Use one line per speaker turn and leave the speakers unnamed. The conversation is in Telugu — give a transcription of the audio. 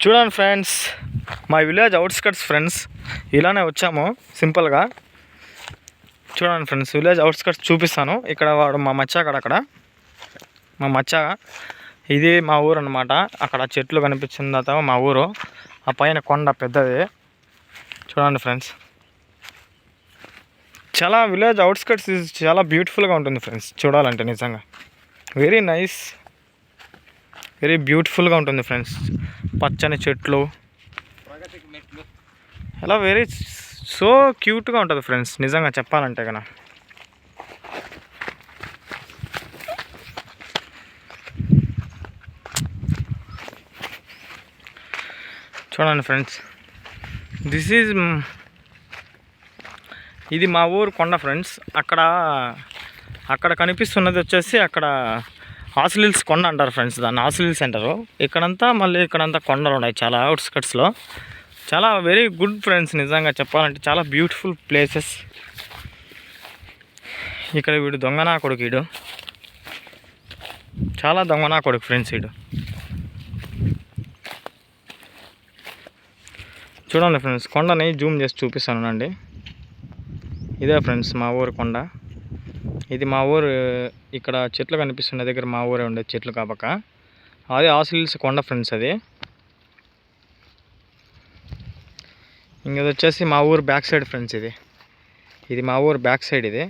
చూడండి ఫ్రెండ్స్, మా విలేజ్ అవుట్స్కట్స్ ఫ్రెండ్స్. ఇలానే వచ్చాము సింపుల్గా. చూడండి ఫ్రెండ్స్, విలేజ్ అవుట్స్కట్స్ చూపిస్తాను. ఇక్కడ వాడు మా అక్కడ మా మచ్చ. ఇది మా ఊరు అనమాట. అక్కడ చెట్లు కనిపించిన తర్వాత మా ఊరు. ఆ పైన కొండ పెద్దది. చూడండి ఫ్రెండ్స్, చాలా విలేజ్ అవుట్స్కట్స్ చాలా బ్యూటిఫుల్గా ఉంటుంది ఫ్రెండ్స్. చూడాలంటే నిజంగా వెరీ నైస్, వెరీ బ్యూటిఫుల్గా ఉంటుంది ఫ్రెండ్స్. పచ్చని చెట్లు అలా వెరీ సో క్యూట్గా ఉంటుంది ఫ్రెండ్స్ నిజంగా చెప్పాలంటే కన్నా. చూడండి ఫ్రెండ్స్, ఇది మా ఊరు కొండ ఫ్రెండ్స్. అక్కడ కనిపిస్తున్నది వచ్చేసి అక్కడ ఆసిలిల్స్ కొండ అంటారు ఫ్రెండ్స్. దాన్ని ఆసిలిల్స్ అంటారు. ఇక్కడంతా కొండలు ఉన్నాయి చాలా అవుట్స్కట్స్లో. చాలా వెరీ గుడ్ ఫ్రెండ్స్ నిజంగా చెప్పాలంటే. చాలా బ్యూటిఫుల్ ప్లేసెస్. ఇక్కడ వీడు దొంగనా కొడుకు, వీడు చాలా దొంగనా కొడుకు ఫ్రెండ్స్. వీడు చూడండి ఫ్రెండ్స్, కొండని జూమ్ చేసి చూపిస్తానండి. ఇదే ఫ్రెండ్స్ మా ఊరు కొండ. ఇది మా ఊరు. ఇక్కడ చెట్లు కనిపిస్తున్న దగ్గర మా ఊరే ఉండేది, చెట్లు కాపక. అదే ఆసిలిల్స్ కొండ ఫ్రెండ్స్. అది ఇంకది వచ్చేసి మా ఊరు బ్యాక్ సైడ్ ఫ్రెండ్స్. ఇది మా ఊరు బ్యాక్ సైడ్. ఇది